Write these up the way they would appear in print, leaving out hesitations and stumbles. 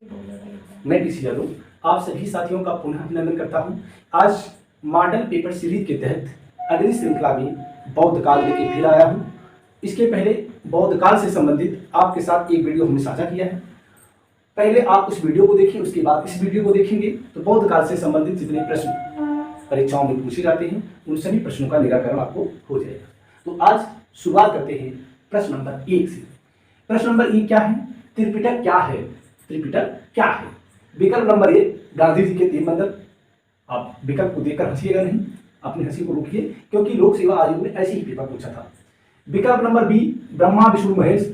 मैं पीसी यादव आप सभी साथियों का पुनः अभिनंदन करता हूं। आज मॉडल पेपर सीरीज के तहत अगली श्रृंखला में बौद्ध काल लेके फिर आया हूं। इसके पहले बौद्ध काल से संबंधित आपके साथ एक वीडियो हमने साझा किया है। पहले आप उस वीडियो को देखिए, उसके बाद इस वीडियो को देखेंगे तो बौद्ध काल से संबंधित जितने प्रश्न परीक्षाओं में पूछे जाते हैं उन सभी प्रश्नों का निराकरण आपको हो जाएगा। तो आज शुरुआत करते हैं प्रश्न नंबर 1 से। प्रश्न नंबर 1 क्या है? त्रिपिटक क्या है? त्रिपिटक क्या है? विकल्प नंबर 1 गांधी जी के 3 मंदिर। आप विकल्प को देखकर हंसिएगा नहीं, अपनी हंसी को रोकिए, क्योंकि लोक सेवा आयोग ने ऐसे ही पेपर पूछा था। विकल्प नंबर बी ब्रह्मा विष्णु महेश।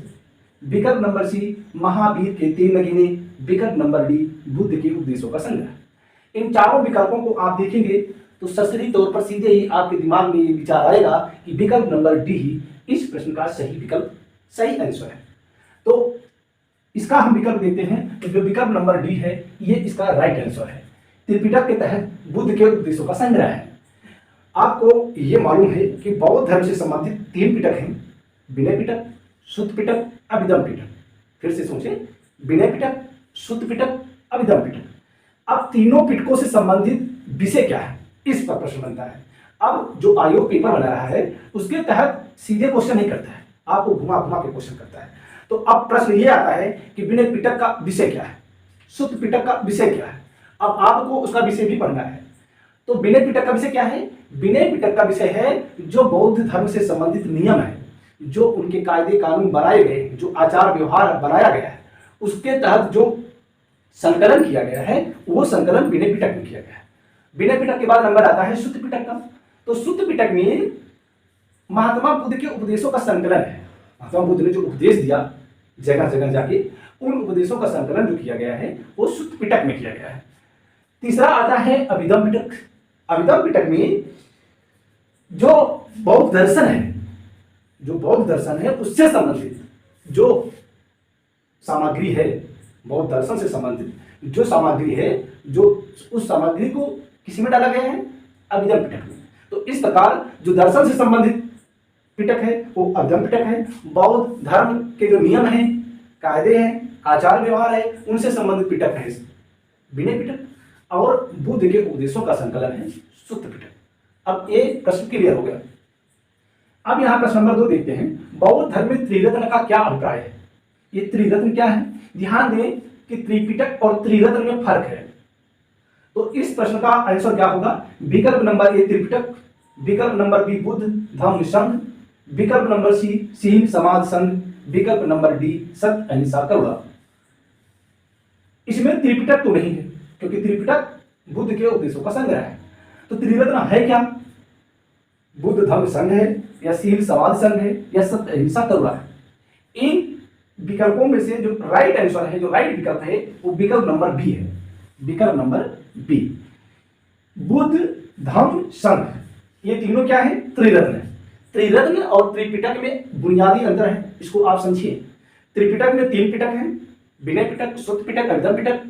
विकल्प नंबर सी महावीर के 3 नगीने। विकल्प नंबर डी बुद्ध के उपदेशों का संग्रह। इन चारों विकल्पों को आप देखेंगे तो सशरीर तौर पर सीधे ही आपके दिमाग में ये विचार आएगा कि विकल्प नंबर डी ही इस प्रश्न का सही विकल्प, सही आंसर है। तो इसका हम विकल्प देते हैं तो जो विकल्प नंबर डी है ये इसका राइट आंसर है। त्रिपिटक के तहत बुद्ध के उपदेशों का संग्रह है। आपको ये मालूम है कि बौद्ध धर्म से संबंधित 3 पिटक हैं: विनय पिटक, सुत्त पिटक, अभिधम्म पिटक। फिर से सोचें, विनय पिटक, सुत्त पिटक, अभिधम्म पिटक। अब तीनों पिटकों से संबंधित विषय क्या है, इस पर प्रश्न बनता है। अब जो आयोग पेपर बना रहा है उसके तहत सीधे क्वेश्चन नहीं करता है, आपको घुमा घुमा के क्वेश्चन करता है। तो अब प्रश्न ये आता है कि विनय पिटक का विषय क्या है, सुत्त पिटक का विषय क्या है। अब आपको उसका विषय भी पढ़ना है। तो विनय पिटक का विषय क्या है? विनय पिटक का विषय है जो बौद्ध धर्म से संबंधित नियम है, जो उनके कायदे कानून बनाए गए, जो आचार व्यवहार बनाया गया है, उसके तहत जो संकलन किया गया है वो संकलन विनय पिटक में किया गया है। विनय पिटक के बाद नंबर आता है सुत्त पिटक का। तो सुत्त पिटक में महात्मा बुद्ध के उपदेशों का संकलन है। महात्मा बुद्ध ने जो उपदेश दिया जगह जगह जाके, उन उपदेशों का संकलन जो किया गया है वो सुत्त पिटक में किया गया है। तीसरा आता है अभिधम्म पिटक। अभिधम्म पिटक में जो बौद्ध दर्शन है, जो बौद्ध दर्शन है उससे संबंधित जो सामग्री है, बौद्ध दर्शन से संबंधित जो सामग्री है, जो उस सामग्री को किसी में डाला गया है, अभिधम्म पिटक में। तो इस प्रकार जो दर्शन से संबंधित पिटक है वो अभिधम्म पिटक है। बौद्ध धर्म के जो नियम हैं, कायदे हैं, आचार व्यवहार है, उनसे संबंधित पिटक है विनय पिटक। और बुद्ध के उपदेशों का संकलन है सुत्त पिटक। अब ये प्रश्न क्लियर हो गया। अब यहाँ प्रश्न नंबर 2 देखते हैं। बौद्ध धर्म में त्रिरत्न का क्या अभिप्राय है? ये त्रिरत्न क्या है? ध्यान दें कि त्रिपिटक और त्रिरत्न में फर्क है। तो इस प्रश्न का आंसर क्या होगा? विकल्प नंबर ए त्रिपिटक, विकल्प नंबर बी बुद्ध धम्म संघ, विकल्प नंबर सी शील समाज संघ, विकल्प नंबर डी सत्य अहिंसा करुणा। इसमें त्रिपिटक तो नहीं है क्योंकि त्रिपिटक बुद्ध के उपदेशों का संग्रह है। तो त्रिरत्न है क्या? बुद्ध धम्म संघ है, या शील समाज संघ है, या सत्य अहिंसा करुणा है। इन विकल्पों में से जो राइट आंसर है, जो राइट विकल्प है वो विकल्प नंबर बी है। विकल्प नंबर बी, बुद्ध धम्म संघ, ये तीनों क्या है? त्रिरत्न है। त्रिरत्न और त्रिपिटक में बुनियादी अंतर है, इसको आप समझिए। त्रिपिटक में 3 पिटक हैं, विनय पिटक, सुत्त पिटक, अभिधम्म पिटक।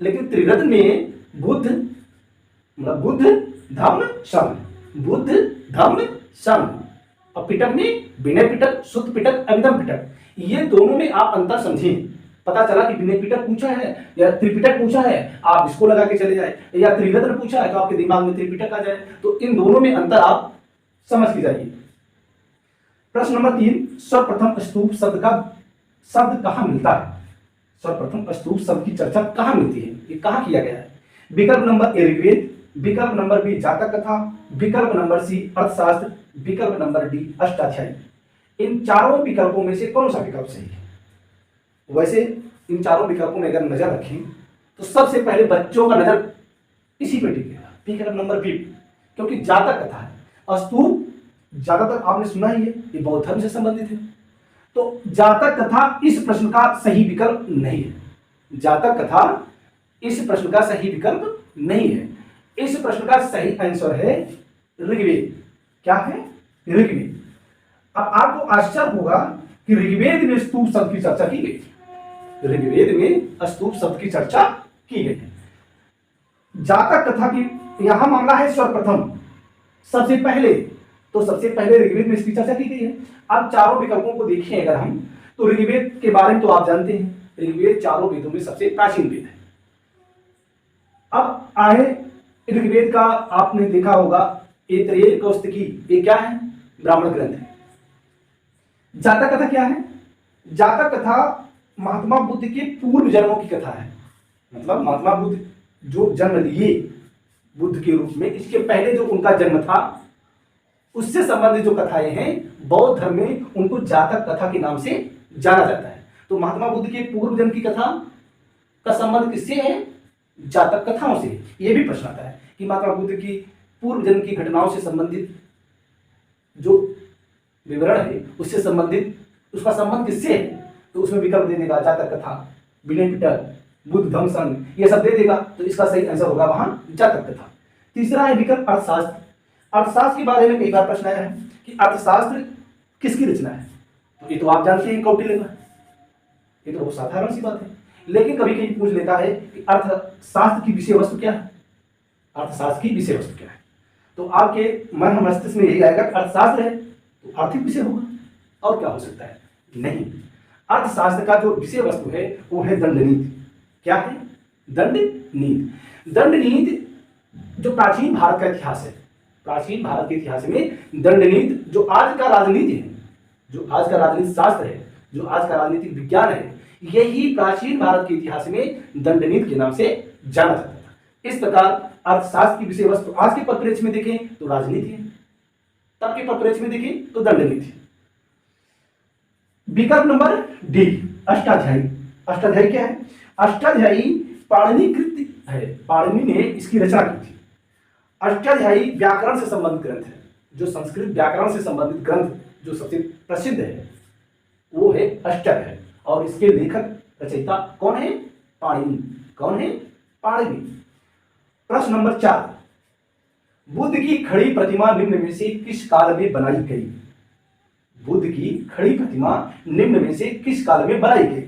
लेकिन त्रिरत्न में बुद्ध मतलब बुद्ध धम्म संघ, बुद्ध धम्म संघ, और पिटक में विनय पिटक, सुत्त पिटक, अभिधम्म पिटक। ये दोनों में आप अंतर समझिए। पता चला कि विनय पिटक पूछा है या त्रिपिटक पूछा है, आप इसको लगा के चले जाए, या त्रिरत्न पूछा है तो आपके दिमाग में त्रिपिटक आ जाए। तो इन दोनों में अंतर आप समझ के जाइए। प्रश्न नंबर 3, सर्वप्रथम स्तूप शब्द कहां मिलता है? सर्वप्रथम स्तूप शब्द की चर्चा कहां मिलती है, ये कहां किया गया है? विकल्प नंबर ए ऋग्वेद, विकल्प नंबर बी जातक कथा, विकल्प नंबर सी अर्थशास्त्र, विकल्प नंबर डी अष्टाध्यायी। इन चारों विकल्पों में से कौन सा विकल्प सही है? वैसे इन चारों विकल्पों में अगर नजर रखें तो सबसे पहले बच्चों का नजर इसी पे टिकेगा, विकल्प नंबर बी, क्योंकि जातक कथा है। स्तूप ज्यादातर आपने सुना ही है, ये बौद्ध धर्म से संबंधित है। तो जातक कथा इस प्रश्न का सही विकल्प नहीं है। जातक कथा इस प्रश्न का सही विकल्प नहीं है। इस प्रश्न का सही आंसर है ऋग्वेद। क्या है? ऋग्वेद। अब आपको आश्चर्य होगा कि ऋग्वेद में स्तूप शब्द की चर्चा की गई। ऋग्वेद में स्तूप शब्द की चर्चा की गई है। जातक कथा की यहां मामला है सर्वप्रथम, सबसे पहले। तो सबसे पहले ऋग्वेद में इसकी चर्चा की गई है। अब चारों विकल्पों को देखें अगर हम, तो ऋग्वेद के बारे में तो आप जानते हैं ऋग्वेद चारों वेदों में सबसे प्राचीन वेद है। अब आए ऋग्वेद का, आपने देखा होगा ऐतरेय कौशिकी, ये क्या है? ब्राह्मण ग्रंथ है। जातक कथा क्या है? जातक कथा महात्मा बुद्ध के पूर्व जन्मों की कथा है। मतलब महात्मा बुद्ध जो जन्म लिए बुद्ध के रूप में, इसके पहले जो उनका जन्म था उससे संबंधित जो कथाएं हैं, बौद्ध धर्म में उनको जातक कथा के नाम से जाना जाता है। तो महात्मा बुद्ध के पूर्व जन्म की कथा का संबंध किससे है? जातक कथाओं से। यह भी प्रश्न आता है कि महात्मा बुद्ध की पूर्व जन्म की घटनाओं से संबंधित जो विवरण है उससे संबंधित उसका संबंध किससे है? तो उसमें विकल्प दे देगा जातक कथा, विनय पिटक, बुद्ध धम्म संघ, ये सब दे देगा। तो इसका सही आंसर होगा वहां जातक कथा। तीसरा है विकल्प अर्थशास्त्र। अर्थशास्त्र के बारे में कई बार प्रश्न आया है कि अर्थशास्त्र किसकी रचना है? तो ये तो आप जानते हैं कौटिल्य का, ये तो बहुत साधारण सी बात है। लेकिन कभी कभी पूछ लेता है कि अर्थशास्त्र की विषय वस्तु क्या है? अर्थशास्त्र की विषय वस्तु क्या है? तो आपके मन मस्तिष्क में यही आएगा कि अर्थशास्त्र है तो आर्थिक विषय होगा, और क्या हो सकता है? नहीं, अर्थशास्त्र का जो विषय वस्तु है वो है दंड नीति। क्या है? दंड नीति। दंड नीति जो प्राचीन भारत का इतिहास है, प्राचीन भारत के इतिहास में दंड नीति जो आज का राजनीति है, जो आज का राजनीति शास्त्र है, जो आज का राजनीतिक विज्ञान है, यही प्राचीन भारत के इतिहास में दंड नीति के नाम से जाना जाता था। इस प्रकार अर्थशास्त्र की विषय वस्तु आज के परिप्रेक्ष्य में देखें तो राजनीति है, तब के परिप्रेक्ष्य में देखें तो दंड नीति। विकल्प नंबर डी, अष्टाध्यायी। अष्टाध्यायी क्या है? अष्टाध्यायी पाणिनि कृत है, पाणिनि ने इसकी रचना की थी। अष्टाध्यायी व्याकरण से संबंधित ग्रंथ है, जो संस्कृत व्याकरण से संबंधित ग्रंथ जो सबसे प्रसिद्ध है वो है अष्टाध्यायी, और इसके लेखक रचयिता कौन है? पाणिनि। कौन है? पाणिनि। प्रश्न नंबर 4, बुद्ध की खड़ी प्रतिमा निम्न में से किस काल में बनाई गई? बुद्ध की खड़ी प्रतिमा निम्न में से किस काल में बनाई गई?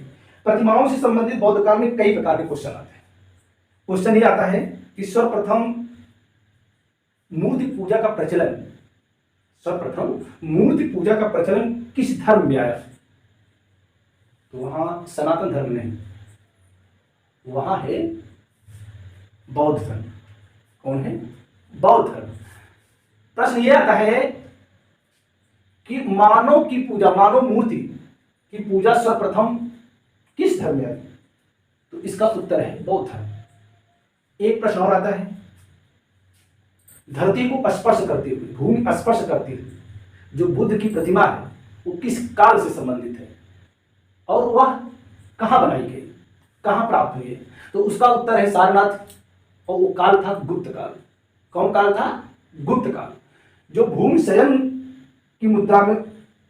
प्रतिमाओं से संबंधित बौद्ध काल में कई प्रकार के क्वेश्चन आते हैं। क्वेश्चन ये आता है कि सर्वप्रथम मूर्ति पूजा का प्रचलन, सर्वप्रथम मूर्ति पूजा का प्रचलन किस धर्म में आया? तो वहां सनातन धर्म नहीं, वहां है बौद्ध धर्म। कौन है? बौद्ध धर्म। प्रश्न यह आता है कि मानव की पूजा, मानव मूर्ति की पूजा सर्वप्रथम किस धर्म में आई? तो इसका उत्तर है बौद्ध धर्म। एक प्रश्न और आता है, धरती को स्पर्श करते हुए, भूमि स्पर्श करते हुए जो बुद्ध की प्रतिमा है वो किस काल से संबंधित है और वह कहां बनाई गई, कहां प्राप्त हुई है? तो उसका उत्तर है सारनाथ, और वो काल था गुप्त काल। कौन काल था? गुप्त काल। जो भूमि शयन की मुद्रा में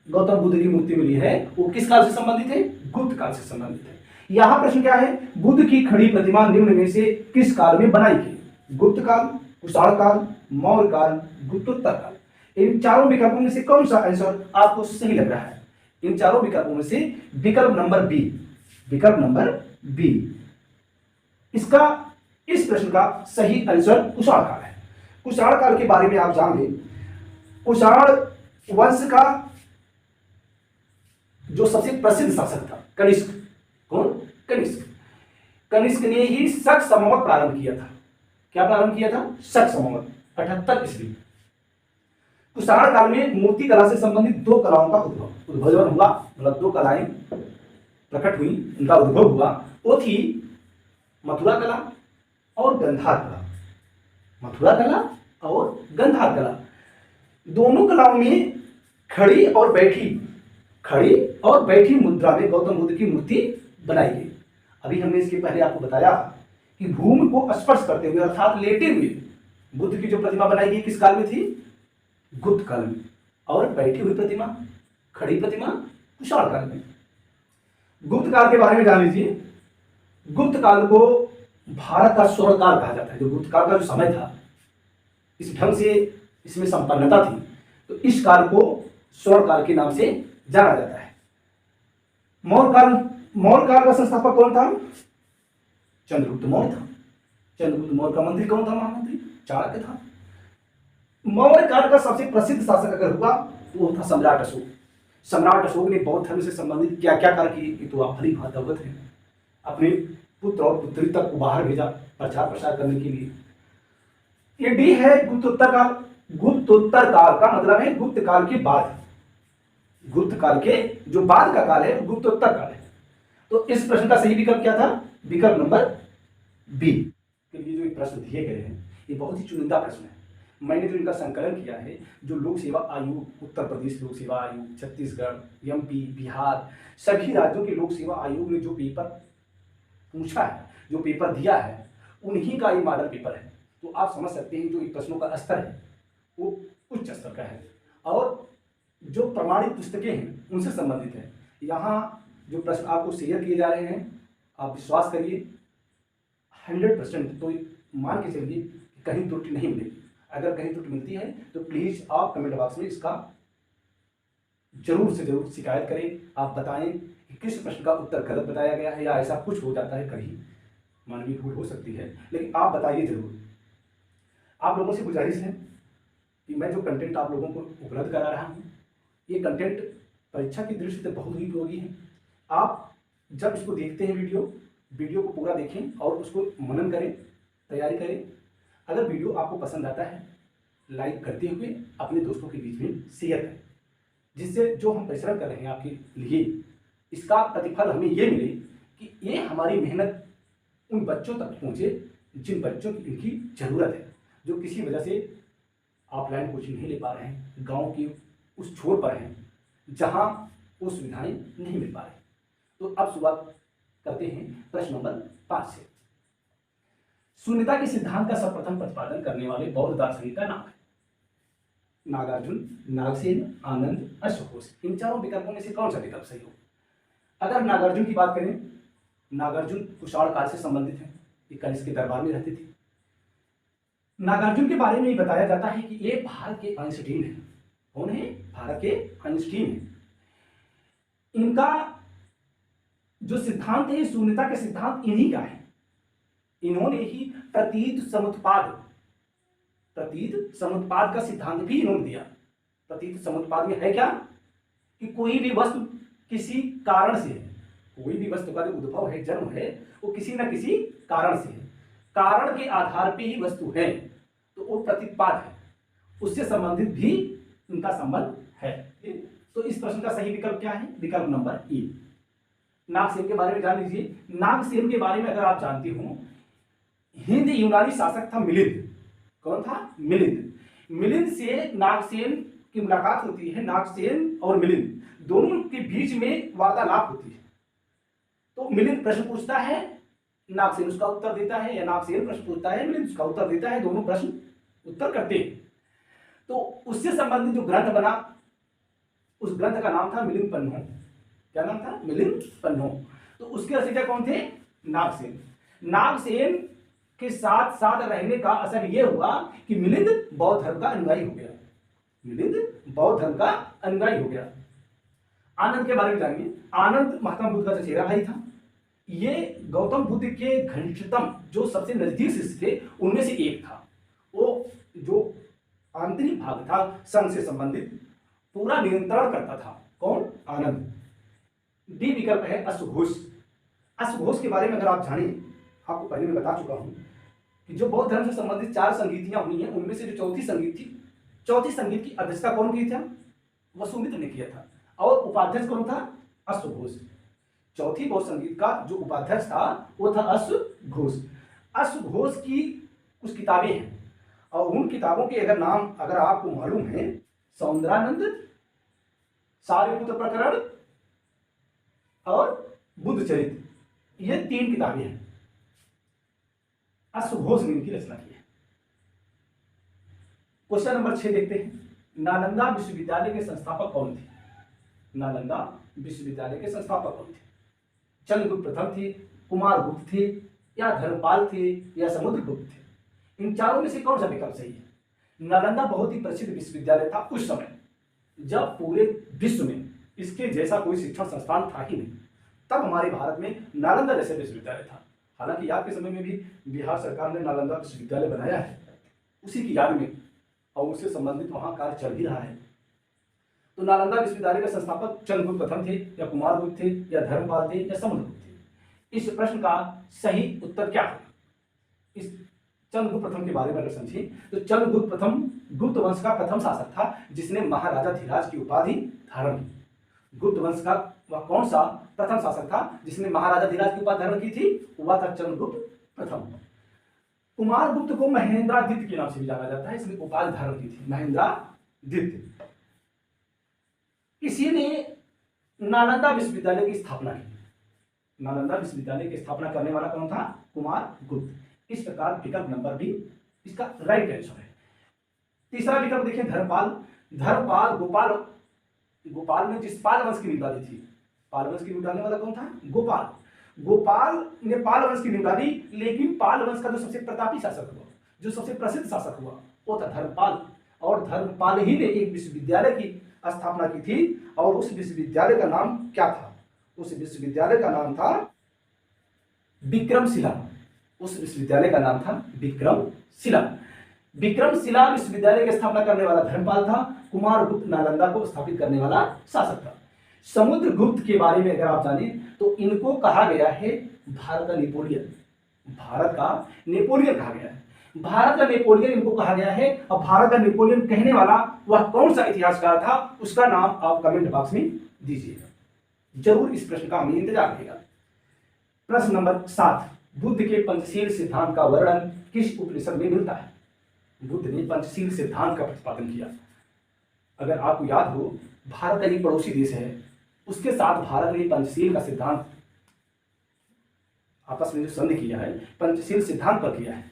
गौतम बुद्ध की मूर्ति मिली है वो किस काल से संबंधित है? गुप्त काल से संबंधित है। यहां प्रश्न क्या है? बुद्ध की खड़ी प्रतिमा निम्न में से किस काल में बनाई गई? गुप्त काल, कुषाण काल, मौर्य काल, गुप्तोत्तर काल। इन चारों विकल्पों में से कौन सा आंसर आपको सही लग रहा है? इन चारों विकल्पों में से विकल्प नंबर बी, विकल्प नंबर बी इसका, इस प्रश्न का सही आंसर कुषाण काल है। कुषाण काल के बारे में आप जान लें, कुषाण वंश का जो सबसे प्रसिद्ध शासक था कनिष्क। कौन? कनिष्क। कनिष्क ने ही शक संवत प्रारंभ किया था। क्या प्रारंभ किया था? शक संवत 78 ईस्वी। कुषाण काल में मूर्ति कला से संबंधित दो कलाओं का उद्भवन हुआ, मतलब दो कलाएं प्रकट हुई, उनका उद्भव हुआ। वो थी मथुरा कला और गंधार कला। मथुरा कला और गंधार कला, दोनों कलाओं में खड़ी और बैठी मुद्रा में गौतम बुद्ध की मूर्ति बनाई गई। अभी हमने इसके पहले आपको बताया कि भूमि को स्पर्श करते हुए अर्थात लेटे हुए बुद्ध की जो प्रतिमा बनाई गई किस काल में थी? गुप्त काल में। और बैठी हुई प्रतिमा, खड़ी प्रतिमा कुषाण काल में। गुप्त काल के बारे में जान लीजिए। गुप्त काल को भारत का स्वर्ण काल कहा जाता है। जो गुप्त काल का जो समय था, इस ढंग से इसमें संपन्नता थी, तो इस काल को स्वर्ण काल के नाम से जाना जाता है। मौर्य काल का संस्थापक कौन था? चंद्रगुप्त मौर्य था। चंद्रगुप्त मौर्य का मंत्री कौन था? महामंत्री चाणक्य था। मौर्य काल का सबसे प्रसिद्ध शासक अगर हुआ वो था सम्राट अशोक। सम्राट अशोक ने बौद्ध धर्म से संबंधित क्या क्या कार्य किए, ये तो आप भली भांति अवगत हैं। अपने पुत्र और पुत्री तक को बाहर भेजा प्रचार प्रसार करने के लिए। ये डी है गुप्तोत्तर काल। गुप्तोत्तर काल का मतलब है गुप्त काल के बाद, गुप्त काल के जो बाद का काल है वो गुप्तोत्तर काल है। तो इस प्रश्न का सही विकल्प क्या था? विकल्प नंबर बी। ये जो प्रश्न दिए गए हैं ये बहुत ही चुनिंदा प्रश्न है। मैंने जो इनका संकलन किया है, जो लोक सेवा आयोग, उत्तर प्रदेश लोक सेवा आयोग, छत्तीसगढ़, एमपी, बिहार, सभी राज्यों के लोक सेवा आयोग ने जो पेपर पूछा है, जो पेपर दिया है, उन्हीं का ये मॉडल पेपर है। तो आप समझ सकते हैं जो प्रश्नों का स्तर है वो उच्च स्तर का है और जो प्रमाणित पुस्तकें हैं उनसे संबंधित है। यहाँ जो प्रश्न आपको शेयर किए जा रहे हैं, आप विश्वास करिए 100% तो मान के चलिए कहीं त्रुटि नहीं मिलेगी। अगर कहीं त्रुटि मिलती है तो प्लीज़ आप कमेंट बॉक्स में इसका जरूर से जरूर शिकायत करें। आप बताएं कि किस प्रश्न का उत्तर गलत बताया गया है या ऐसा कुछ हो जाता है, कहीं मानवीय भूल हो सकती है, लेकिन आप बताइए जरूर। आप लोगों से गुजारिश है कि मैं जो कंटेंट आप लोगों को उपलब्ध करा रहा हूँ, ये कंटेंट परीक्षा की दृष्टि से बहुत ही उपयोगी है। आप जब इसको देखते हैं वीडियो को पूरा देखें और उसको मनन करें, तैयारी करें। अगर वीडियो आपको पसंद आता है, लाइक करते हुए अपने दोस्तों के बीच में शेयर करें, जिससे जो हम परिश्रम कर रहे हैं आपके लिए, इसका प्रतिफल हमें ये मिले कि ये हमारी मेहनत उन बच्चों तक पहुँचे जिन बच्चों की इनकी ज़रूरत है, जो किसी वजह से ऑफलाइन कोचिंग नहीं ले पा रहे हैं, गाँव की उस छोर पर हैं जहाँ वो सुविधाएँ नहीं मिल पा रही। तो अब शुरुआत करते हैं प्रश्न नंबर 5 से। शून्यता के सिद्धांत का सर्वप्रथम प्रतिपादन करने वाले बौद्ध दार्शनिक का नाम है? नागार्जुन, नागसेन, आनंद, अश्वघोष। इन चारों विकल्पों में से कौन सा विकल्प सही हो? अगर नागार्जुन की बात करें, नागार्जुन कुषाण काल से संबंधित है, ये कनिष्क के दरबार में रहते थे। नागार्जुन के बारे में ये बताया जाता है कि ये भारत के आइंस्टीन है। कौन है? भारत के आइंस्टीन है। इनका जो सिद्धांत है, शून्यता के सिद्धांत इन्हीं का है। इन्होंने ही प्रतीत समुत्पाद का सिद्धांत भी इन्होंने दिया। प्रतीत समुत्पाद में है क्या कि कोई भी वस्तु किसी कारण से है, कोई भी वस्तु का जो उद्भव है, जन्म है, वो किसी न किसी कारण से है। कारण के आधार पे ही वस्तु है, तो वो प्रतिपाद है, उससे संबंधित भी उनका संबंध है। तो इस प्रश्न का सही विकल्प क्या है? विकल्प नंबर ई। नागसेन के बारे में जान लीजिए। नागसेन के बारे में अगर आप जानते हो, हिंद यूनानी शासक था मिलिंद। कौन था? मिलिंद। मिलिंद से नागसेन की मुलाकात होती है। नागसेन और मिलिंद दोनों के बीच में वार्तालाप होती है। तो मिलिंद प्रश्न पूछता है, नागसेन उसका उत्तर देता है, या नागसेन प्रश्न पूछता है, मिलिंद उसका उत्तर देता है, दोनों प्रश्न उत्तर करते हैं। तो उससे संबंधित जो ग्रंथ बना, उस ग्रंथ का नाम था मिलिंद पन्हो। क्या नाम था? मिलिंद पन्हो। तो उसके रचयिता कौन थे? नागसेन। नागसेन के साथ साथ रहने का असर यह हुआ कि मिलिंद बौद्ध धर्म का अनुयायी हो गया। मिलिंद बौद्ध धर्म का अनुयायी हो गया। आनंद के बारे में जानिए। आनंद महात्मा बुद्ध का चचेरा भाई था। ये गौतम बुद्ध के घनिष्ठतम जो सबसे नजदीक शिष्य थे उनमें से एक था। वो जो आंतरिक भाग था संघ से संबंधित, पूरा नियंत्रण करता था। कौन? आनंद। डी विकल्प है अश्वघोष। अश्वघोष के बारे में अगर आप जाने, आपको पहले मैं बता चुका हूं कि जो बौद्ध धर्म से संबंधित 4 संगीतियां हुई हैं, उनमें से जो चौथी संगीत थी, चौथी संगीत की अध्यक्षता कौन की था? वसुमित्र ने किया था। और उपाध्यक्ष कौन था? अश्वघोष। चौथी बौद्ध संगीत का जो उपाध्यक्ष था वो था अश्वघोष। अश्वघोष की कुछ किताबें हैं और उन किताबों के अगर नाम अगर आपको मालूम है, सौंदरानंद, सारिपुत्र प्रकरण और बुद्ध चरित्र, ये 3 किताबें हैं। अश्वघोष ने इनकी रचना की है। क्वेश्चन नंबर 6 देखते हैं। नालंदा विश्वविद्यालय के संस्थापक कौन थे? नालंदा विश्वविद्यालय के संस्थापक कौन थे? चंद्रगुप्त प्रथम थे, कुमारगुप्त थे, या धर्मपाल थे, या समुद्रगुप्त थे? इन चारों में से कौन सा विकल्प सही है? नालंदा बहुत ही प्रसिद्ध विश्वविद्यालय था उस समय, जब पूरे विश्व में इसके जैसा कोई शिक्षण संस्थान था ही नहीं। तब हमारे भारत में नालंदा जैसे विश्वविद्यालय था। हालांकि आज के समय में भी बिहार सरकार ने नालंदा विश्वविद्यालय बनाया है उसी की याद में, और उससे संबंधित वहाँ कार्य चल भी रहा है। तो नालंदा विश्वविद्यालय के संस्थापक चंद्रगुप्त प्रथम थे, या कुमारगुप्त थे, या धर्मपाल थे, या समुद्रगुप्त थे? इस प्रश्न का सही उत्तर क्या होगा? इस चंद्रगुप्त प्रथम के बारे में अगर समझिए तो चंद्रगुप्त प्रथम गुप्त वंश का प्रथम शासक था जिसने महाराजा धीराज की उपाधि धारण की। गुप्त वंश का वह कौन सा प्रथम शासक था जिसने महाराजा धीराज की उपाधि धारण की थी? वह था चंद्रगुप्त प्रथम। कुमारगुप्त को महेंद्रादित्य के नाम से भी जाना जाता है, इसने उपाधि धारण की थी महेंद्रादित्य। इसी ने नालंदा विश्वविद्यालय की स्थापना की। नालंदा विश्वविद्यालय की स्थापना करने वाला कौन था? कुमारगुप्त। इस प्रकार विकल्प नंबर बी इसका राइट आंसर है। तीसरा विकल्प देखिए धर्मपाल। धर्मपाल गोपाल में जिस पाल वंश की नींव डाली थी, पाल वंश की नींव डालने वाला कौन था? गोपाल। गोपाल ने पाल वंश की नींव डाली, लेकिन पाल वंश का जो सबसे प्रतापी शासक हुआ, जो सबसे प्रसिद्ध शासक हुआ, वो था धर्मपाल। और धर्मपाल ही ने एक विश्वविद्यालय की स्थापना की थी और उस विश्वविद्यालय का नाम क्या था? उस विश्वविद्यालय का नाम था विक्रमशिला। उस विश्वविद्यालय का नाम था विक्रमशिला। विक्रमशिला विश्वविद्यालय की स्थापना करने वाला धर्मपाल था। कुमारगुप्त नालंदा को स्थापित करने वाला शासक था। समुद्रगुप्त के बारे में अगर आप जाने तो इनको कहा गया है भारत का नेपोलियन। भारत का नेपोलियन कहा गया है। भारत का नेपोलियन इनको कहा गया है। और भारत का नेपोलियन कहने वाला वह कौन सा इतिहासकार था, उसका नाम आप कमेंट बॉक्स में दीजिएगा। जरूर इस प्रश्न का हमें इंतजार रहेगा। प्रश्न नंबर 7, बुद्ध के पंचशील सिद्धांत का वर्णन किस उपनिषद में मिलता है? बुद्ध ने पंचशील सिद्धांत का प्रतिपादन किया। अगर आपको याद हो, भारत का एक पड़ोसी देश है, उसके साथ भारत ने पंचशील का सिद्धांत आपस में जो संधि किया है, पंचशील सिद्धांत पर किया है,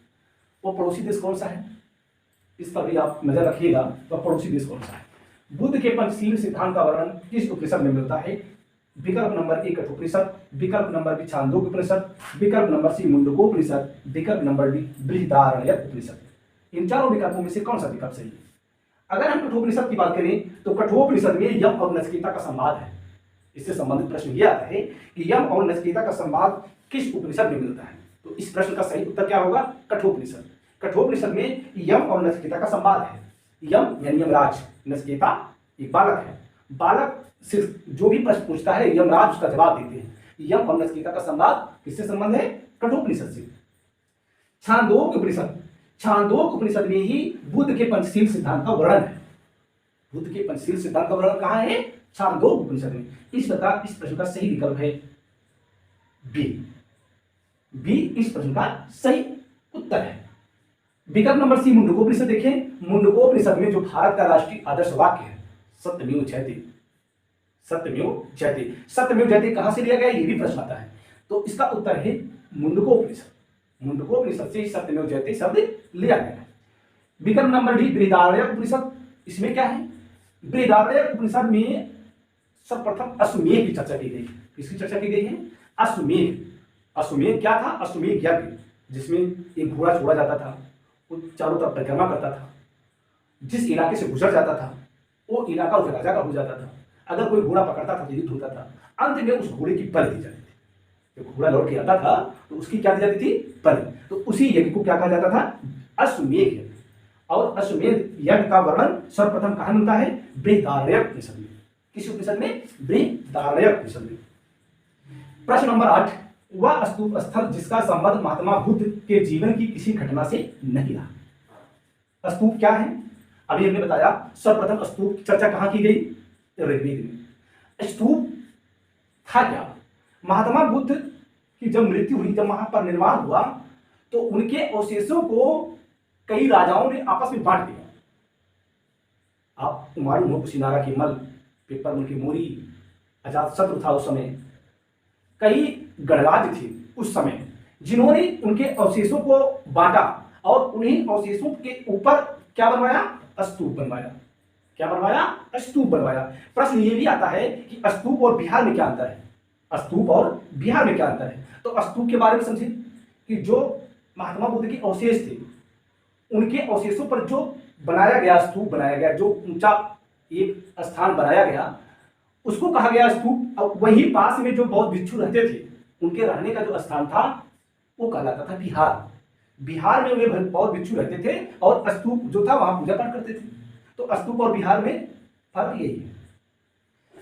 वो पड़ोसी देश कौन सा है? इस पर भी आप नजर रखिएगा, वह पड़ोसी देश कौन सा है। बुद्ध के पंचशील सिद्धांत का वर्णन किस उपनिषद में मिलता है? विकल्प नंबर ए कठोपनिषद, विकल्प नंबर बी छांदोग्य उपनिषद, विकल्प नंबर सी मुंडकोपनिषद, विकल्प नंबर डी बृहदारण्यक उपनिषद। इन चारों विकल्पों में से कौन सा विकल्प सही है? अगर हम कठोपनिषद की बात करें तो कठोपनिषद में यम और नचिकेता का संवाद है। इससे संबंधित प्रश्न यह आता है कि यम और नचिकेता का संवाद किस उपनिषद में मिलता है? तो इस प्रश्न का सही उत्तर क्या होगा? कठोपनिषद। कठोपनिषद में यम और नचिकेता का संवाद है। यम यानी यमराज, नचिकेता एक बालक है। बालक से जो भी प्रश्न पूछता है यमराज उसका जवाब देते हैं। यम और नचिकेता का संवाद किससे संबंध है? कठोपनिषद से। छांदोग्य उपनिषद, छांदोग्य उपनिषद में ही बुद्ध के पंचशील सिद्धांत का वर्णन है। बुद्ध के पंचशील सिद्धांत का वर्णन कहाँ है? छांदोग्य उपनिषद में। इस प्रकार इस प्रश्न का सही विकल्प है बी। बी इस प्रश्न का सही उत्तर है। विकल्प नंबर सी मुंडकोपनिषद देखें। मुंडकोपनिषद में जो भारत का राष्ट्रीय आदर्श वाक्य है सत्यमेव जयते, सत्यमेव जयते। सत्यमेव जयते कहां से लिया गया, ये भी प्रश्न आता है। तो इसका उत्तर है मुंडकोपनिषद। मुंडकोपनिषद से सत्यमेव जयते शब्द लिया गया है। विकल्प नंबर डी बृहदारण्यक उपनिषद, इसमें क्या है? बृहदारण्यक उपनिषद में सर्वप्रथम अश्वमेध की चर्चा की गई है। किसकी चर्चा की गई है? अश्वमेध। अश्वमेध क्या था? अश्वमेध यज्ञ, जिसमें एक घोड़ा छोड़ा जाता था, वो चारों तरफ परिक्रमा करता था। जिस इलाके से गुजर जाता था वो इलाका उस राजा का हो जाता था। अगर कोई घोड़ा पकड़ता था तो युद्ध होता था। अंत में उस घोड़े की बलि दी जाती थी। जब घोड़ा लौट के आता था तो उसकी क्या दी जाती थी? बलि। तो उसी यज्ञ को क्या कहा जाता था? अश्वमेध यज्ञ। और अश्वमेध यज्ञ का वर्णन सर्वप्रथम कहां मिलता है? बृहदारण्यक उपनिषद में। किस उपनिषद में? बृहदारण्यक उपनिषद में। प्रश्न नंबर 8, वह स्तूप स्थल जिसका संबंध महात्मा बुद्ध के जीवन की किसी घटना से नहीं रहा। स्तूप क्या है? अभी हमने बताया सर्वप्रथम स्तूप की चर्चा कहां की गई? ऋग्वेद में। स्तूप था क्या? महात्मा बुद्ध की जब मृत्यु हुई, जब वहां पर निर्माण हुआ, तो उनके अवशेषों को कई राजाओं ने आपस में बांट दिया। आप मालूम हो कुशीनारा की मल, पेपरमिल की मोरी, अजातशत्रु था उस समय, कई गणराज्य थे उस समय जिन्होंने उनके अवशेषों को बांटा और उन्हीं अवशेषों के ऊपर क्या बनवाया? स्तूप बनवाया। क्या बनवाया? स्तूप बनवाया। प्रश्न ये भी आता है कि स्तूप और बिहार में क्या अंतर है? स्तूप और बिहार में क्या अंतर है? तो स्तूप के बारे में समझे कि जो महात्मा बुद्ध के अवशेष थे, उनके अवशेषों पर जो बनाया गया स्तूप बनाया गया, जो ऊंचा एक स्थान बनाया गया, उसको कहा गया स्तूप। और वहीं पास में जो बौद्ध भिक्षु रहते थे, उनके रहने का जो स्थान था वो कहलाता था बिहार। बिहार में उन्हें बौद्ध भिक्षु रहते थे और स्तूप जो था वहां पूजा पाठ करते थे। तो स्तूप और बिहार में फर्क यही है।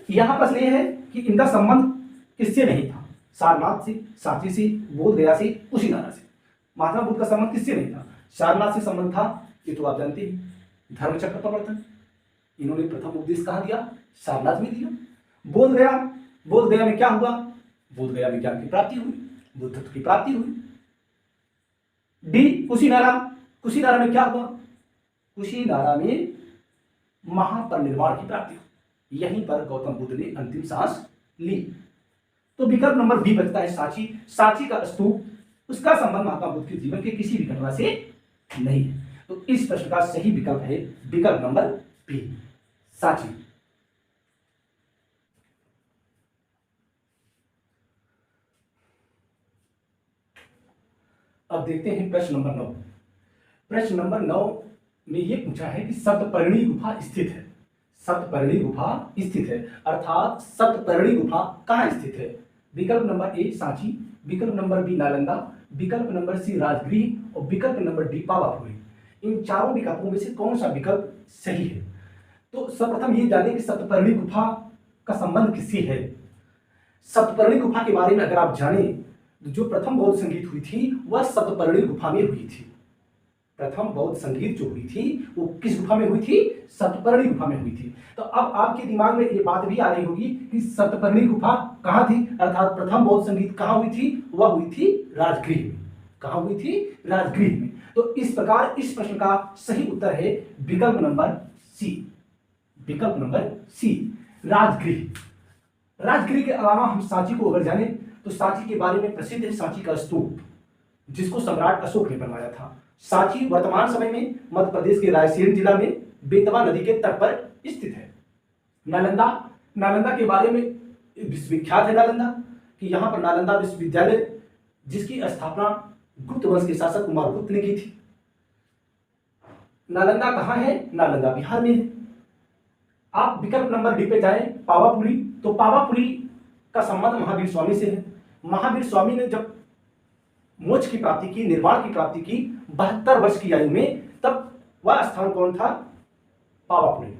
यहां प्रश्न ये है कि इनका संबंध किससे नहीं था? सारनाथ से, सांची से, बोध गया से, कुशीनगर से। महात्मा बुद्ध का संबंध किससे नहीं था? सारनाथ से संबंध था, ये तो आप जानते हैं, धर्मचक्र प्रवर्तन। इन्होंने प्रथम उपदेश कहाँ दिया? सारनाथ में दिया। बोध गया, बोध गया में क्या हुआ? बोध गया में ज्ञान की प्राप्ति हुई, बुद्धत्व की प्राप्ति हुई। डी कुशीनारा, कुशीनारा में क्या हुआ? कुशीनारा में महापरिनिर्वाण की प्राप्ति हुई। यहीं पर गौतम बुद्ध ने अंतिम सांस ली। तो विकल्प नंबर बी बचता है सांची। सांची का स्तूप, उसका संबंध महात्मा बुद्ध के जीवन के किसी भी घटना से नहीं है। तो इस प्रश्न का सही विकल्प है विकल्प नंबर बी, सांची। अब देखते हैं प्रश्न नंबर 9। प्रश्न नंबर 9 में यह पूछा है कि सप्तपर्णी गुफा स्थित है। सप्तपर्णी गुफा स्थित है, अर्थात सप्तपर्णी गुफा कहाँ स्थित है? विकल्प नंबर ए सांची, विकल्प नंबर बी नालंदा, विकल्प नंबर सी राजगृह और विकल्प नंबर डी पावापुरी। इन चारों विकल्पों में से कौन सा विकल्प सही है? तो सर्वप्रथम ये जाने कि सप्तपर्णी गुफा का संबंध किससे है। सप्तपर्णी गुफा के बारे में अगर आप जाने, जो प्रथम बौद्ध संगीत हुई थी वह सप्तपर्णी गुफा में हुई थी। प्रथम बौद्ध संगीत जो हुई थी वो किस गुफा में हुई थी? सप्तपर्णी गुफा में हुई थी। तो अब आपके दिमाग में ये बात भी आ रही होगी कि सप्तपर्णी गुफा कहाँ थी, अर्थात प्रथम बौद्ध संगीत कहाँ हुई थी? वह हुई थी राजगृह में। कहाँ हुई थी? राजगृह में। तो इस प्रकार इस प्रश्न का सही उत्तर है विकल्प नंबर सी, विकल्प नंबर सी, राजगृह। राजगृह के अलावा हम सांची को अगर जाने तो सांची के बारे में प्रसिद्ध है सांची का स्तूप, जिसको सम्राट अशोक ने बनवाया था। सांची वर्तमान समय में मध्य प्रदेश के रायसेन जिला में बेतवा नदी के तट पर स्थित है। नालंदा, नालंदा के बारे में विश्वविख्यात है नालंदा कि यहाँ पर नालंदा विश्वविद्यालय, जिसकी स्थापना गुप्त वंश के शासक कुमार गुप्त ने की थी। नालंदा कहाँ है? नालंदा बिहार में है। आप विकल्प नंबर डी पे जाएं, पावापुरी, तो पावापुरी का संबंध महावीर स्वामी से है। महावीर स्वामी ने जब मोक्ष की प्राप्ति की, निर्वाण की प्राप्ति की 72 वर्ष की आयु में, तब वह स्थान कौन था? पावापुरी।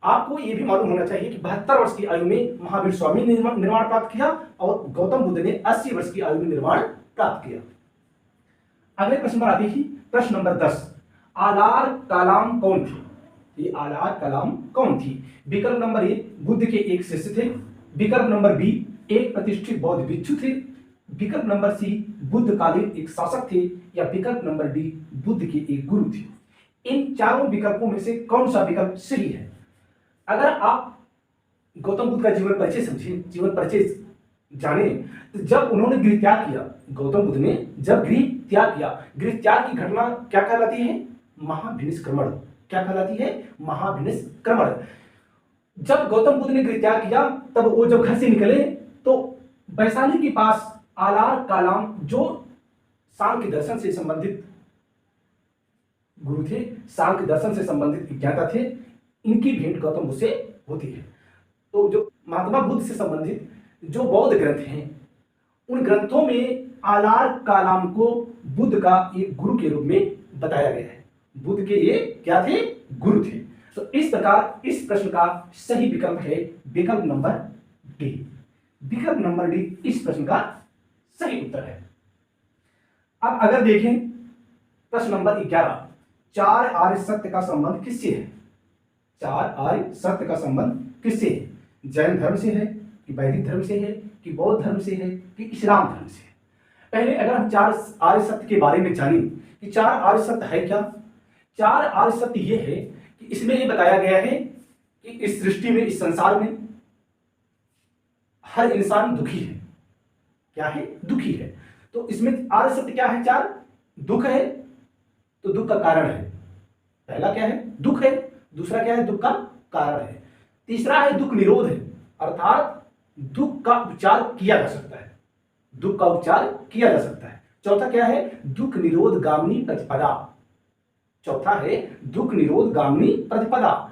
आपको यह भी मालूम होना चाहिए कि 72 वर्ष की आयु में महावीर स्वामी ने निर्वाण प्राप्त किया और गौतम बुद्ध ने 80 वर्ष की आयु में निर्वाण प्राप्त किया। अगले प्रश्न पर आते ही प्रश्न नंबर 10, आलार कालाम कौन थी? ये आलार कलाम कौन थी? विकल्प नंबर ए बुद्ध के एक शिष्य थे, विकल्प नंबर बी एक प्रतिष्ठित बौद्ध भिक्षु थे, विकल्प नंबर सी बुद्धकालीन एक शासक थे, या विकल्प नंबर डी बुद्ध के एक गुरु थे। इन चारों विकल्पों में से कौन सा विकल्प सही है? अगर आप गौतम बुद्ध का जीवन परिचय समझें, जीवन परिचय जाने, तो जब उन्होंने गृह त्याग किया, गौतम बुद्ध ने जब गृह त्याग किया, गृह त्याग की घटना क्या कहलाती है? महाभिनिष्क्रमण। क्या कहलाती है? महाभिनिष्क्रमण। जब गौतम बुद्ध ने गृह त्याग किया, तब वो जब घर से निकले तो वैशाली के पास आलार कालाम, जो सांख्य दर्शन से संबंधित गुरु थे, सांख्य दर्शन से संबंधित विज्ञाता थे, इनकी भेंट गौतम बुद्ध से होती है। तो जो महात्मा बुद्ध से संबंधित जो बौद्ध ग्रंथ हैं, उन ग्रंथों में आलार कालाम को बुद्ध का एक गुरु के रूप में बताया गया है। बुद्ध के ये क्या थे? गुरु थे। तो इस प्रकार इस प्रश्न का सही विकल्प है विकल्प नंबर डी। विकल्प नंबर डी इस प्रश्न का सही उत्तर है। अब अगर देखें प्रश्न नंबर 11, चार आर्य सत्य का संबंध किससे है? चार आर्य सत्य का संबंध किससे है? जैन धर्म से है कि वैदिक धर्म से है कि बौद्ध धर्म से है कि इस्लाम धर्म से है? पहले अगर हम चार आर्य सत्य के बारे में जानें कि चार आर्य सत्य है क्या। चार आर्य सत्य ये है कि इसमें ये बताया गया है कि इस सृष्टि में, इस संसार में हर इंसान दुखी है। क्या है? दुखी है। तो इसमें आर्य सत्य क्या है? चार। दुख है तो दुख का कारण है। पहला क्या है? दुख है। दूसरा क्या है? दुख का कारण है। तीसरा है दुख निरोध है, अर्थात दुख का उपचार किया जा सकता है। दुख का उपचार किया जा सकता है। चौथा क्या है? दुख निरोध गामिनी प्रतिपदा। चौथा है दुख निरोध गामिनी प्रतिपदा।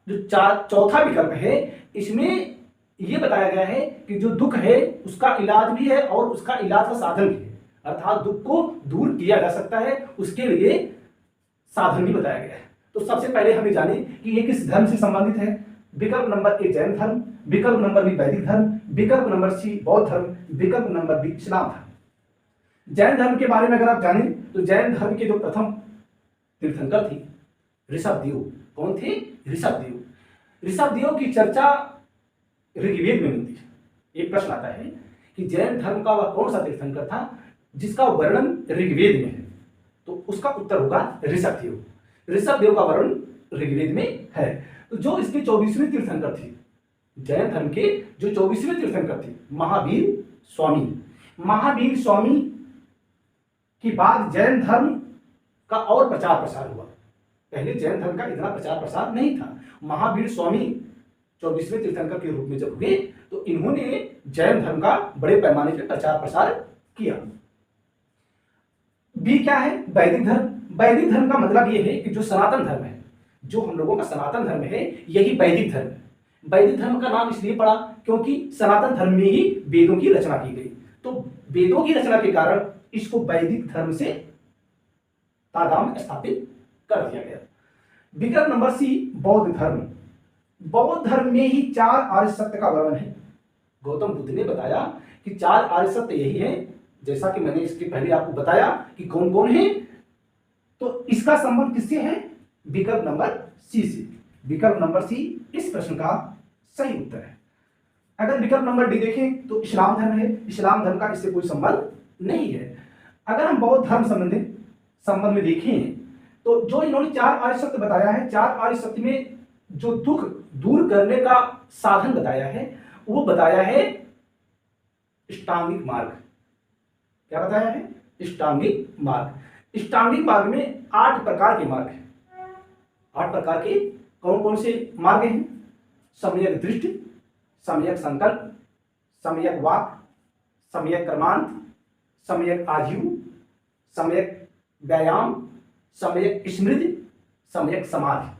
जो चौथा विकल्प है, इसमें यह बताया गया है कि जो दुख है उसका इलाज भी है और उसका इलाज का साधन भी है, अर्थात दुख को दूर किया जा सकता है, उसके लिए साधन भी बताया गया है। तो सबसे पहले हमें जाने कि ये किस धर्म से संबंधित है। विकल्प नंबर ए जैन धर्म, विकल्प नंबर बी वैदिक धर्म, विकल्प नंबर सी बौद्ध धर्म, विकल्प नंबर बी इस्लाम धर्म। जैन धर्म के बारे में अगर आप जानें तो जैन धर्म के जो प्रथम तीर्थंकर थे ऋषभदेव। कौन थे? ऋषभदेव। ऋषभदेव की चर्चा ऋग्वेद में मिलती है। एक प्रश्न आता है कि जैन धर्म का वह कौन सा तीर्थंकर था जिसका वर्णन ऋग्वेद में है, तो उसका उत्तर होगा ऋषभदेव। ऋषभदेव का वर्णन ऋग्वेद में है। तो जो इसके 24वें तीर्थंकर थे, जैन धर्म के जो 24वें तीर्थंकर थे, महावीर स्वामी। महावीर स्वामी के बाद जैन धर्म का और प्रचार प्रसार हुआ। पहले जैन धर्म का इतना प्रचार प्रसार नहीं था। महावीर स्वामी 24वें तीर्थंकर के रूप में जब हुए तो इन्होंने जैन धर्म का बड़े पैमाने पर प्रचार प्रसार किया। बी क्या है? वैदिक धर्म। वैदिक धर्म का मतलब यह है कि जो सनातन धर्म है, जो हम लोगों का सनातन धर्म है, यही वैदिक धर्म है। वैदिक धर्म का नाम इसलिए पड़ा क्योंकि सनातन धर्म में ही वेदों की रचना की गई, तो वेदों की रचना के कारण इसको वैदिक धर्म से तादाद स्थापित कर दिया गया। विकल्प नंबर सी बौद्ध धर्म। बौद्ध धर्म में ही 4 आर्य सत्य का वर्णन है। गौतम बुद्ध ने बताया कि 4 आर्य सत्य यही है, जैसा कि मैंने इसके पहले आपको बताया कि कौन कौन है। तो इसका संबंध किससे है? विकल्प नंबर सी से। विकल्प नंबर सी इस प्रश्न का सही उत्तर है। अगर विकल्प नंबर डी देखें तो इस्लाम धर्म है। इस्लाम धर्म का इससे कोई संबंध नहीं है। अगर हम बौद्ध धर्म संबंध में देखें तो जो इन्होंने 4 आर्य सत्य बताया है, 4 आर्य सत्य में जो दुख दूर करने का साधन बताया है वो बताया है अष्टांगिक मार्ग। क्या बताया है? अष्टांगिक मार्ग। अष्टांगिक मार्ग में 8 प्रकार के मार्ग हैं। 8 प्रकार के कौन कौन से मार्ग हैं? सम्यक दृष्टि, सम्यक संकल्प, सम्यक वाक, सम्यक कर्मांत, सम्यक आजीव, सम्यक व्यायाम, सम्यक स्मृति, सम्यक समाधि।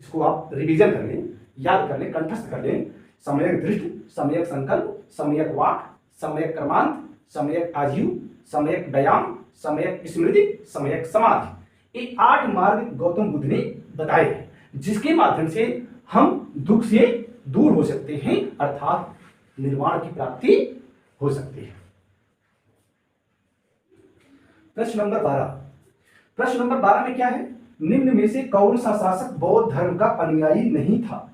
इसको आप रिवीजन कर लें, याद कर लें, कंठस्थ कर लें। सम्यक दृष्टि, सम्यक संकल्प, सम्यक वाक, सम्यक कर्मांत, सम्यक आजीव, सम्यक व्यायाम, सम्यक स्मृति, सम्यक समाधि। ये 8 मार्ग गौतम बुद्ध ने बताए हैं, जिसके माध्यम से हम दुख से दूर हो सकते हैं, अर्थात निर्वाण की प्राप्ति हो सकती है। प्रश्न नंबर 12। प्रश्न नंबर 12 में क्या है? निम्न में से कौन सा शासक बौद्ध धर्म का अनुयायी नहीं था?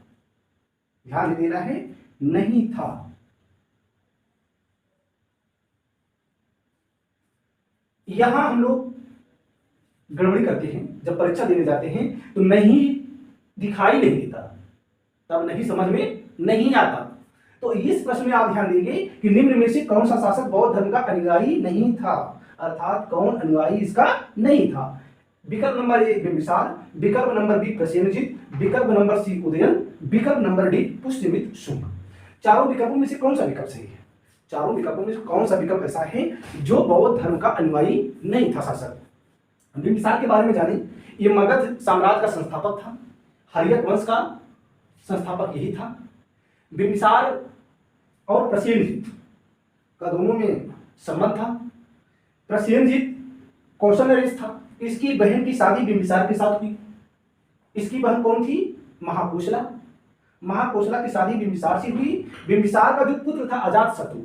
ध्यान देना है, नहीं था। यहां हम लोग गड़बड़ी करते हैं। जब परीक्षा देने जाते हैं तो नहीं दिखाई नहीं देता, तब नहीं समझ में नहीं आता। तो इस प्रश्न में आप ध्यान देंगे कि निम्न में से कौन सा शासक बौद्ध धर्म का अनुयायी नहीं था, अर्थात कौन अनुयायी इसका नहीं था। विकल्प नंबर ए बिंबिसार, विकल्प नंबर बी प्रसेनजित, विकल्प नंबर सी उदयन, विकल्प नंबर डी पुष्यमित्र शुंग। चारों विकल्पों में से कौन सा विकल्प सही है? चारों विकल्पों में से कौन सा विकल्प ऐसा है जो बौद्ध धर्म का अनुयायी नहीं था शासक? बिंबिसार के बारे में जानें। ये मगध साम्राज्य का संस्थापक था। हर्यक वंश का संस्थापक यही था। बिंबिसार और प्रसेनजित का दोनों में संबंध था। प्रसेनजित कौशल नरेश था। इसकी बहन की शादी बिंबिसार के साथ हुई। इसकी बहन कौन थी? महाकोशला। महाकोशला की शादी बिंबिसार से हुई। बिंबिसार का जो पुत्र था अजातशत्रु,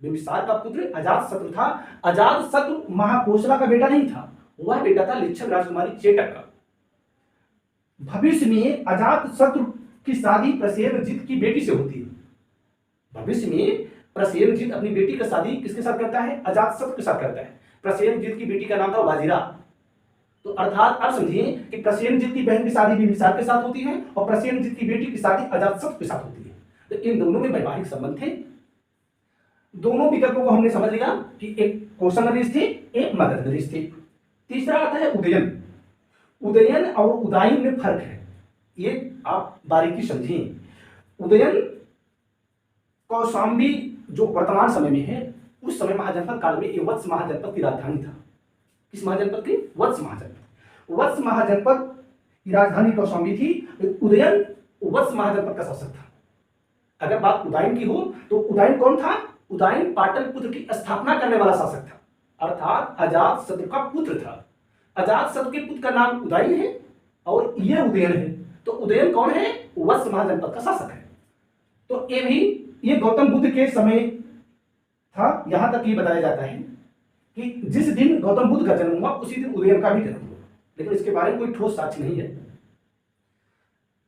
बिंबिसार का पुत्र अजातशत्रु था। अजातशत्रु महाकोशला का बेटा नहीं था, वह बेटा था लिच्छव राजकुमारी चेटक का। भविष्य में अजातशत्रु की शादी प्रसेनजित की बेटी से होती है। भविष्य में प्रसेनजित अपनी बेटी का शादी किसके साथ करता है? अजातशत्रु के साथ करता है। प्रसेनजित की बेटी का नाम था वाजिरा। तो अर्थात आप समझिए कि प्रसेनजित की बहन की शादी बिंबिसार के साथ होती है और प्रसेनजित की बेटी की शादी अजातशत्रु के साथ होती है। तो इन दोनों में वैवाहिक संबंध थे। दोनों विकल्पों को हमने समझ लिया कि एक कौशल नरेश थे, एक मगध नरेश थे। तीसरा आता है उदयन। उदयन और उदायन में फर्क है, ये आप बारीकी समझिए। उदयन कौशाम्बी जो वर्तमान समय में है, उस समय महाजनपद काल में ये वत्स महाजनपद की राजधानी था। किस महाजनपद की? वत्स महाजनपद। वत्स महाजनपद की राजधानी कौशाम्बी थी। उदयन वत्स महाजनपद का शासक था। अगर बात उदायन की हो तो उदायन कौन था? उदायन पाटलिपुत्र की स्थापना करने वाला शासक था, अर्थात अजातशत्रु का पुत्र था। अजातशत्रु के पुत्र का नाम उदायन है और यह उदयन है। तो उदयन कौन है? वत्स महाजनपद का शासक है। तो ये भी ये गौतम बुद्ध के समय था। यहां तक ये बताया जाता है कि जिस दिन गौतम बुद्ध का जन्म हुआ उसी दिन उदयन का भी जन्म हुआ, लेकिन इसके बारे में कोई ठोस साक्ष्य नहीं है।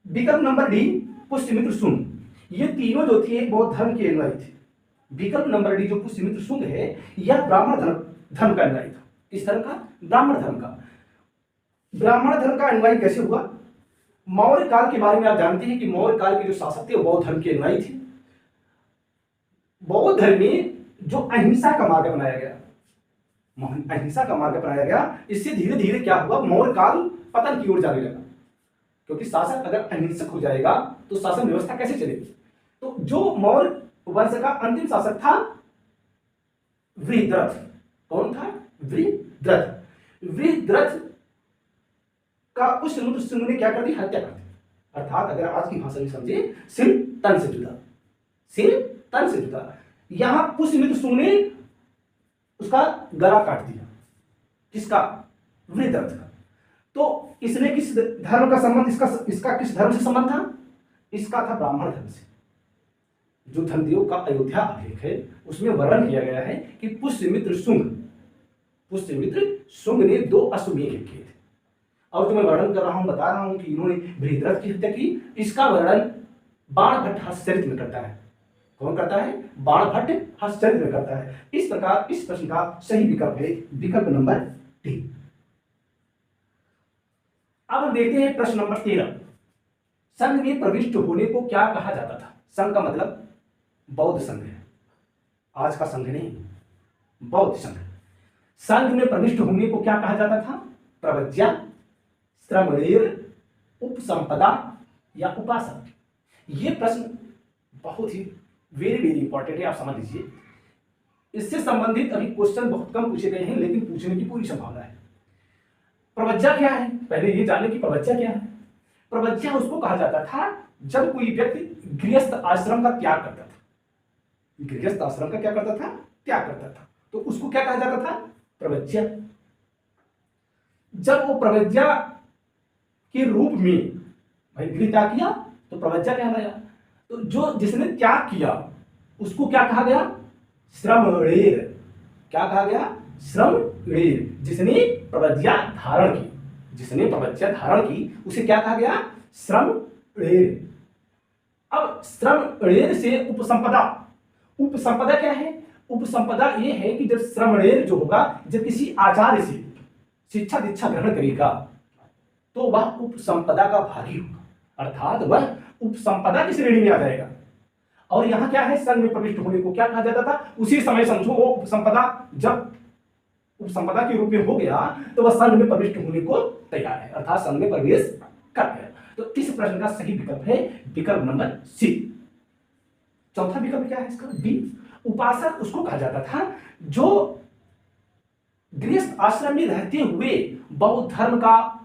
विकल्प नंबर डी पुष्यमित्र शुंग, ये तीनों जो थे बौद्ध धर्म के अनुयायी थे। विकल्प नंबर डी जो पुष्यमित्र शुंग है यह ब्राह्मण धर्म का अनुयायी था। किस धर्म का? ब्राह्मण धर्म का। ब्राह्मण धर्म का अनुयायी कैसे हुआ? मौर्य काल के बारे में आप जानते हैं कि मौर्य काल के जो शासक थे वो बौद्ध धर्म के अनुयायी थे। बौद्ध धर्म में जो अहिंसा का मार्ग अपनाया गया, अहिंसा का मार्ग अपनाया गया, इससे धीरे धीरे क्या हुआ, मौर्य काल पतन की ओर जाने लगा। क्योंकि शासक अगर अहिंसक हो जाएगा तो शासन व्यवस्था कैसे चलेगी? तो जो मौर्य वंश का अंतिम शासक था वृहद्रथ। कौन था? वृहद्रथ। वृहद्रथ का पुष्यमित्र शुंग ने क्या कर दी? हत्या कर दी। अर्थात अगर आज की भाषा में समझे, सिर तन से जुदा, सिर तन से जुदा। यहां पुष्यमित्र शुंग ने उसका गला काट दिया। किसका? वृहद्रथ का। तो इसने किस धर्म का संबंध, इसका किस धर्म से संबंध था? इसका था ब्राह्मण धर्म से। जो धर्मदेव का अयोध्या अभिलेख है उसमें वर्णन किया गया है कि पुष्यमित्र शुंग ने 2 अश्वमेध किए थे। और जो मैं वर्णन कर रहा हूं, बता रहा हूं कि इन्होंने वृहद्रथ की हत्या की। इसका वर्णन बाणभट्ट हर्षचरित में करता है। कौन करता है? बाणभट्ट हर्षचरित में करता है। इस प्रकार इस प्रश्न का सही विकल्प है विकल्प नंबर डी। अब हम देखते हैं प्रश्न नंबर 13। संघ में प्रविष्ट होने को क्या कहा जाता था? संघ का मतलब बौद्ध संघ है, आज का संघ नहीं, बौद्ध संघ। संघ में प्रविष्ट होने को क्या कहा जाता था? प्रव्रज्या, श्रमणेर, उपसंपदा या उपासक। ये प्रश्न बहुत ही वेरी वेरी इंपॉर्टेंट है, आप समझ लीजिए। इससे संबंधित अभी क्वेश्चन बहुत कम पूछे गए हैं, लेकिन पूछने की पूरी संभावना है। प्रव्रज्या क्या है? पहले ये जाने की प्रव्रज्या क्या है। प्रव्रज्या उसको कहा जाता था जब कोई व्यक्ति गृहस्थ आश्रम का त्याग करता था। गृहस्थ आश्रम का क्या करता था? त्याग करता था, तो उसको क्या कहा जाता था? प्रव्रज्या। जब वो प्रव्रज्या के रूप में भाई गृह त्याग किया तो प्रव्रज्या कहलाया। तो जो जिसने त्याग किया उसको क्या कहा गया? श्रमणेर। क्या कहा गया? श्रमणेर। जिसने प्रव्रज्या धारण की, जिसने प्रव्रज्या धारण की उसे क्या कहा गया? श्रमणेर। अब श्रमणेर से उपसंपदा। उपसंपदा क्या है? उपसंपदा ये है कि जब श्रमणेर जो होगा, जब किसी आचार्य से शिक्षा दीक्षा ग्रहण करेगा तो वह उपसंपदा का भागी होगा, अर्थात वह उपसंपदा की श्रेणी में आ जाएगा। और यहां क्या है? संघ में प्रविष्ट होने को क्या कहा जाता था? उसी समय समझो वो उपसंपदा जब उपसंपदा के रूप में हो गया तो वह संघ में प्रविष्ट होने को तैयार है, अर्थात संघ में प्रवेश कर गया। तो इस प्रश्न का सही विकल्प है विकल्प नंबर सी। चौथा विकल्प क्या है इसका? डी। उपासक उसको कहा जाता था जो गृहस्थ आश्रम में रहते हुए बौद्ध धर्म का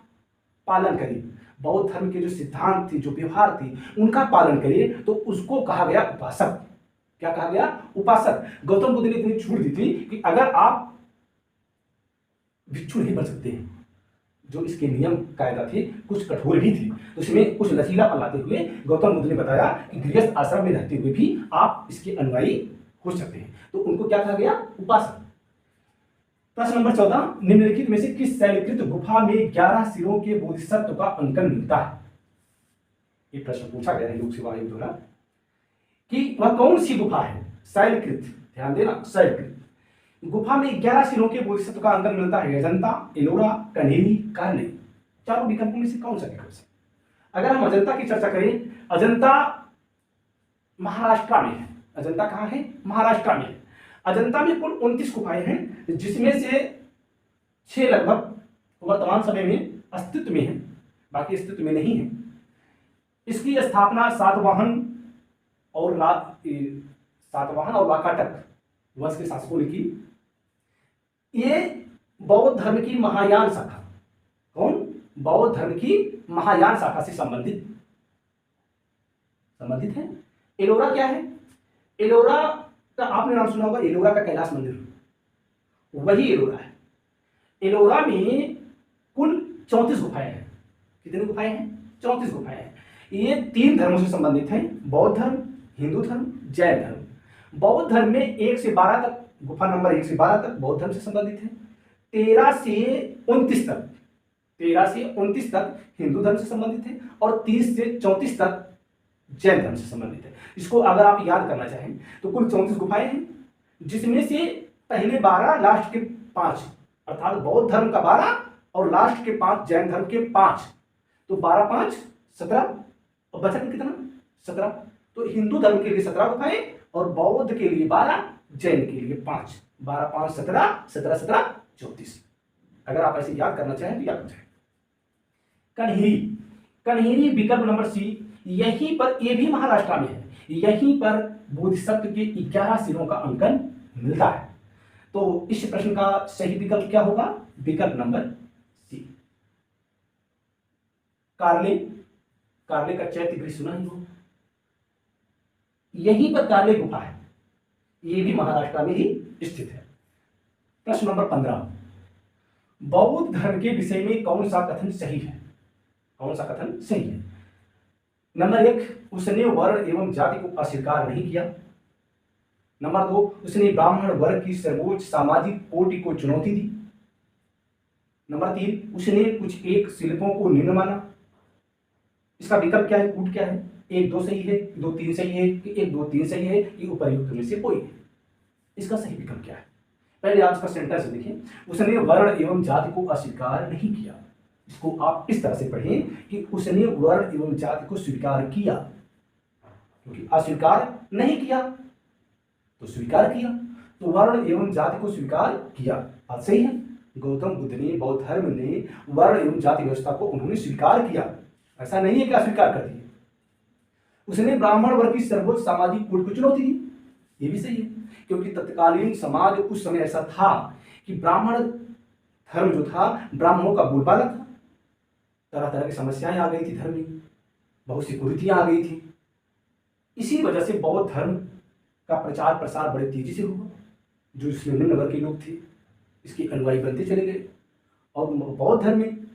पालन करे, बौद्ध धर्म के जो सिद्धांत थे, जो व्यवहार थे, उनका पालन करे, तो उसको कहा गया उपासक। क्या कहा गया? उपासक। गौतम बुद्ध ने इतनी छूट दी थी कि अगर आप भिक्षु नहीं बन सकते हैं, जो इसके नियम कायदा थे कुछ कठोर भी थे, तो इसमें कुछ लचीलापन लाते हुए गौतम बुद्ध ने बताया कि गृहस्थ आश्रम में रहते हुए भी आप इसके अनुयायी हो सकते हैं, तो उनको क्या कहा गया? उपासक। प्रश्न नंबर 14, निम्नलिखित में से किस शैलकृत गुफा में 11 सिरों के बोधिसत्व का अंकन मिलता है? ये प्रश्न पूछा गया है लोक सेवा आयोग द्वारा कि वह कौन सी गुफा है? शैलकृत, ध्यान देना, शैलकृत गुफा में 11 सिरों के बोधिसत्व का अंकन मिलता है। अजंता, एलोरा, कनेरी, कार्ले। चारों विकल्पों में से कौन सा विकल्प है? अगर हम अजंता की चर्चा करें, अजंता महाराष्ट्र में है। अजंता कहाँ है? महाराष्ट्र में। अजंता में कुल 29 गुफाएं हैं, जिसमें से 6 लगभग वर्तमान समय में अस्तित्व में है, बाकी अस्तित्व में नहीं है। इसकी स्थापना सातवाहन और वाकाटक वंश के शासकों ने की। ये बौद्ध धर्म की महायान शाखा, कौन? बौद्ध धर्म की महायान शाखा से संबंधित है। एलोरा क्या है? एलोरा का आपने नाम सुना होगा, एलोरा का कैलाश मंदिर, वही एलोरा है। एलोरा में कुल 34 गुफाएं हैं। कितनी गुफाएं हैं? 34 गुफाएं हैं। ये 3 धर्मों से संबंधित हैं, बौद्ध धर्म, हिंदू धर्म, जैन धर्म। बौद्ध धर्म में 1 से 12 तक, गुफा नंबर 1 से 12 तक बौद्ध धर्म से संबंधित है। 13 से 29 तक, 13 से 29 तक हिंदू धर्म से संबंधित है और 30 से 34 तक जैन धर्म से संबंधित है। इसको अगर आप याद करना चाहें तो कुल 34 गुफाएं हैं, जिसमें से पहले 12, लास्ट के 5, अर्थात बौद्ध धर्म का 12 और लास्ट के 5 जैन धर्म के 5, तो 12, 5, 17 और बचा कितना 17। तो हिंदू धर्म के लिए 17 गुफाएं और बौद्ध के लिए 12, जैन के लिए 5। 12, 5, 17, 17, 17, 34। अगर आप ऐसे याद करना चाहें तो याद करें। कन्हेरी, कन्हेरी विकल्प नंबर सी, यहीं पर, ये भी महाराष्ट्र में है, यहीं पर बोधिसत्व के 11 सिरों का अंकन मिलता है। तो इस प्रश्न का सही विकल्प क्या होगा? विकल्प नंबर सी। कार्ले, कार्ले का चैत्य गृह सुना ही हो, यहीं पर कार्ले गुफा है, ये भी महाराष्ट्र में ही स्थित है। प्रश्न नंबर 15, बौद्ध धर्म के विषय में कौन सा कथन सही है? कौन सा कथन सही है? नंबर 1, उसने वर्ण एवं जाति को अस्वीकार नहीं किया। नंबर 2, उसने ब्राह्मण वर्ग की सर्वोच्च सामाजिक कोटि को चुनौती दी। नंबर 3, उसने कुछ एक शिल्पों को निम्न माना। इसका विकल्प क्या है, कूट क्या है? 1, 2 सही है, 2, 3 सही है कि 1, 2, 3 सही है कि उपर्युक्त में से कोई है? इसका सही विकल्प क्या है? पहले आप इसका सेंटेंस देखें, उसने वर्ण एवं जाति को अस्वीकार नहीं किया। इसको आप इस तरह से पढ़ें कि उसने वर्ण एवं जाति को स्वीकार किया, क्योंकि अस्वीकार नहीं किया तो स्वीकार किया, तो वर्ण एवं जाति को स्वीकार किया, बात सही है। गौतम बुद्ध ने, बौद्ध धर्म ने वर्ण एवं जाति व्यवस्था को उन्होंने स्वीकार किया, ऐसा नहीं है कि अस्वीकार कर दिया। उसने ब्राह्मण वर्ग की सर्वोच्च सामाजिक कोटि को चुनौती दी, ये भी सही है, क्योंकि तत्कालीन समाज उस समय ऐसा था कि ब्राह्मण धर्म जो था ब्राह्मणों का बोलबाला था। तरह तरह की समस्याएं आ गई थी धर्म में, बहुत सी कुरीतियां आ गई थी। इसी वजह से बौद्ध धर्म का प्रचार प्रसार बड़े तेजी से हुआ। जो इसमें निम्न वर्ग के लोग थे इसके अनुयायी बनते चले गए, और बौद्ध धर्म में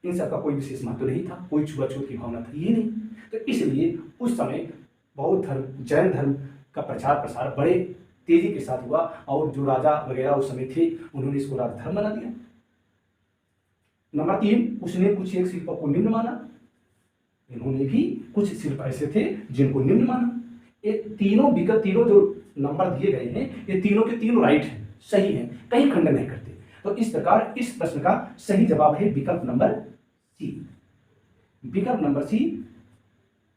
इन सबका कोई विशेष महत्व नहीं था, कोई छुआछूत की भावना थी ये नहीं। तो इसलिए उस समय बौद्ध धर्म, जैन धर्म का प्रचार प्रसार बड़े तेजी के साथ हुआ, और जो राजा वगैरह उस समय थे उन्होंने इसको राजधर्म बना दिया। नंबर 3, उसने कुछ एक शिल्पों को निम्न माना, इन्होंने भी कुछ शिल्प ऐसे थे जिनको निम्न माना। ये तीनों विकल्प, तीनों जो नंबर दिए गए हैं ये तीनों के तीनों राइट हैं, सही हैं, कहीं खंडन नहीं करते। तो इस प्रकार इस प्रश्न का सही जवाब है विकल्प नंबर सी। विकल्प नंबर सी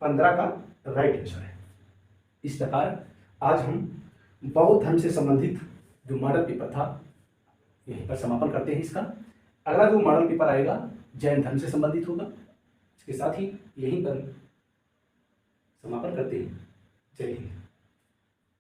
15 का राइट आंसर है। इस प्रकार आज हम बौद्ध धर्म से संबंधित जो मॉडल पेपर था यहीं पर समापन करते हैं इसका। अगला जो मॉडल पेपर आएगा जैन धर्म से संबंधित होगा। इसके साथ ही यहीं पर समापन करते हैं। जय हिंद।